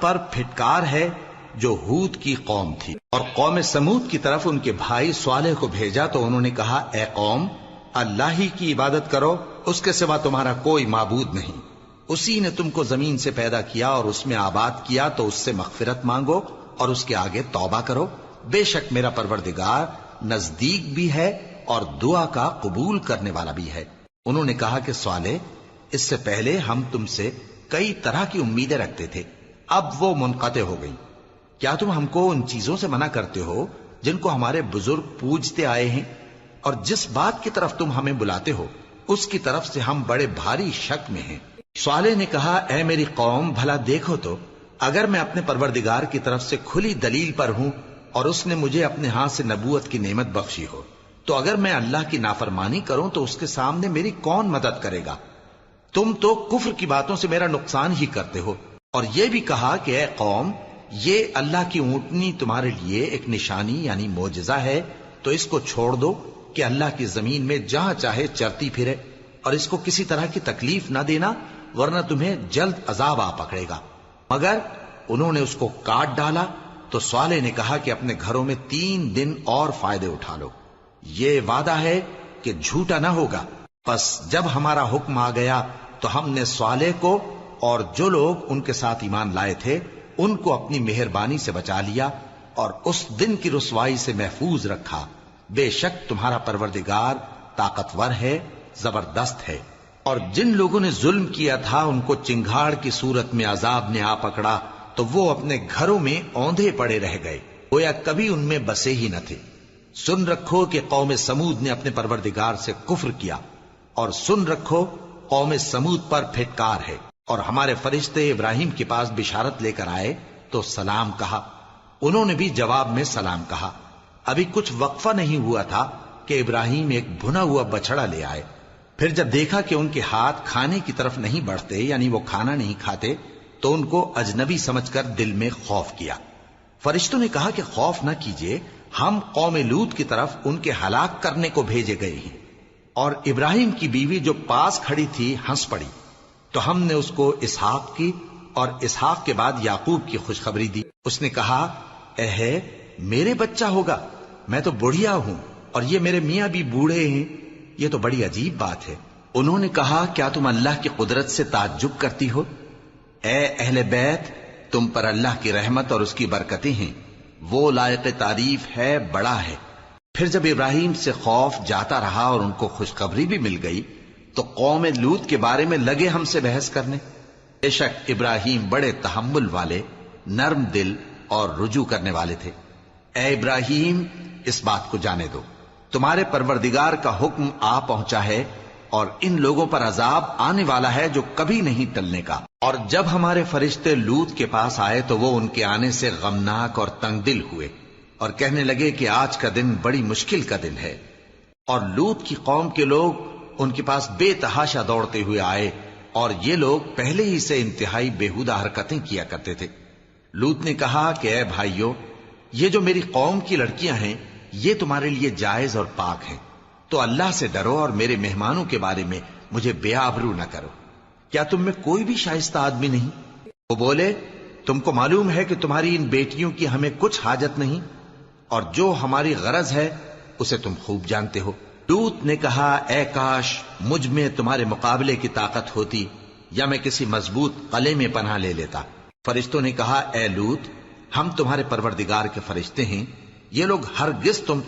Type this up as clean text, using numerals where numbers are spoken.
پر پھٹکار ہے جو ہود کی قوم تھی، اور قوم سمود کی طرف ان کے بھائی صالح کو بھیجا تو انہوں نے کہا اے قوم، اللہ ہی کی عبادت کرو، اس کے سوا تمہارا کوئی معبود نہیں، اسی نے تم کو زمین سے پیدا کیا اور اس میں آباد کیا، تو اس سے مغفرت مانگو اور اس کے آگے توبہ کرو، بے شک میرا پروردگار نزدیک بھی ہے اور دعا کا قبول کرنے والا بھی ہے۔ انہوں نے کہا کہ صالح، اس سے پہلے ہم تم سے کئی طرح کی امیدیں رکھتے تھے، اب وہ منقطع ہو گئی، کیا تم ہم کو ان چیزوں سے منع کرتے ہو جن کو ہمارے بزرگ پوجتے آئے ہیں، اور جس بات کی طرف تم ہمیں بلاتے ہو اس کی طرف سے ہم بڑے بھاری شک میں ہیں۔ صالح نے کہا اے میری قوم، بھلا دیکھو تو، اگر میں اپنے پروردگار کی طرف سے کھلی دلیل پر ہوں اور اس نے مجھے اپنے ہاتھ سے نبوت کی نعمت بخشی ہو، تو اگر میں اللہ کی نافرمانی کروں تو اس کے سامنے میری کون مدد کرے گا؟ تم تو کفر کی باتوں سے میرا نقصان ہی کرتے ہو۔ اور یہ بھی کہا کہ اے قوم، یہ اللہ کی اونٹنی تمہارے لیے ایک نشانی یعنی معجزہ ہے، تو اس کو چھوڑ دو کہ اللہ کی زمین میں جہاں چاہے چرتی پھرے، اور اس کو کسی طرح کی تکلیف نہ دینا، ورنہ تمہیں جلد عذاب آ پکڑے گا۔ مگر انہوں نے اس کو کاٹ ڈالا، تو صالح نے کہا کہ اپنے گھروں میں 3 دن اور فائدے اٹھا لو، یہ وعدہ ہے کہ جھوٹا نہ ہوگا۔ پس جب ہمارا حکم آ گیا تو ہم نے صالح کو اور جو لوگ ان کے ساتھ ایمان لائے تھے ان کو اپنی مہربانی سے بچا لیا اور اس دن کی رسوائی سے محفوظ رکھا، بے شک تمہارا پروردگار طاقتور ہے، زبردست ہے۔ اور جن لوگوں نے ظلم کیا تھا ان کو چنگھاڑ کی صورت میں عذاب نے آ پکڑا تو وہ اپنے گھروں میں اوندھے پڑے رہ گئے، گویا کبھی ان میں بسے ہی نہ تھے۔ سن رکھو کہ قوم سمود نے اپنے پروردگار سے کفر کیا، اور سن رکھو قوم سمود پر پھٹکار ہے۔ اور ہمارے فرشتے ابراہیم کے پاس بشارت لے کر آئے تو سلام کہا، انہوں نے بھی جواب میں سلام کہا۔ ابھی کچھ وقفہ نہیں ہوا تھا کہ ابراہیم ایک بھنا ہوا بچڑا لے آئے، پھر جب دیکھا کہ ان کے ہاتھ کھانے کی طرف نہیں بڑھتے یعنی وہ کھانا نہیں کھاتے تو ان کو اجنبی سمجھ کر دل میں خوف کیا۔ فرشتوں نے کہا کہ خوف نہ کیجیے، ہم قوم لوط کی طرف ان کے ہلاک کرنے کو بھیجے گئے ہیں۔ اور ابراہیم کی بیوی جو پاس کھڑی تھی ہنس پڑی، تو ہم نے اس کو اسحاق کی اور اسحاق کے بعد یعقوب کی خوشخبری دی۔ اس نے کہا اے میرے بچہ ہوگا، میں تو بڑھیا ہوں اور یہ میرے میاں بھی بوڑھے ہیں، یہ تو بڑی عجیب بات ہے۔ انہوں نے کہا کیا تم اللہ کی قدرت سے تعجب کرتی ہو؟ اے اہل بیت، تم پر اللہ کی رحمت اور اس کی برکتیں ہیں، وہ لائق تعریف ہے، بڑا ہے۔ پھر جب ابراہیم سے خوف جاتا رہا اور ان کو خوشخبری بھی مل گئی تو قوم لوط کے بارے میں لگے ہم سے بحث کرنے۔ بے شک ابراہیم بڑے تحمل والے، نرم دل اور رجوع کرنے والے تھے۔ اے ابراہیم، اس بات کو جانے دو، تمہارے پروردگار کا حکم آ پہنچا ہے اور ان لوگوں پر عذاب آنے والا ہے جو کبھی نہیں ٹلنے کا۔ اور جب ہمارے فرشتے لوط کے پاس آئے تو وہ ان کے آنے سے غمناک اور تنگ دل ہوئے اور کہنے لگے کہ آج کا دن بڑی مشکل کا دن ہے۔ اور لوط کی قوم کے لوگ ان کے پاس بے تحاشا دوڑتے ہوئے آئے، اور یہ لوگ پہلے ہی سے انتہائی بےہودہ حرکتیں کیا کرتے تھے۔ لوط نے کہا کہ اے بھائیو، یہ جو میری قوم کی لڑکیاں ہیں یہ تمہارے لیے جائز اور پاک ہیں، تو اللہ سے ڈرو اور میرے مہمانوں کے بارے میں مجھے بے آبرو نہ کرو۔ کیا تم میں کوئی بھی شائستہ آدمی نہیں؟ وہ بولے تم کو معلوم ہے کہ تمہاری ان بیٹیوں کی ہمیں کچھ حاجت نہیں، اور جو ہماری غرض ہے اسے تم خوب جانتے ہو۔ لوط نے کہا اے کاش مجھ میں تمہارے مقابلے کی طاقت ہوتی، یا میں کسی مضبوط قلعے میں پناہ لے لیتا۔ فرشتوں نے کہا اے لوط، ہم تمہارے پروردگار کے فرشتے ہیں، یہ لوگ ہرگز تم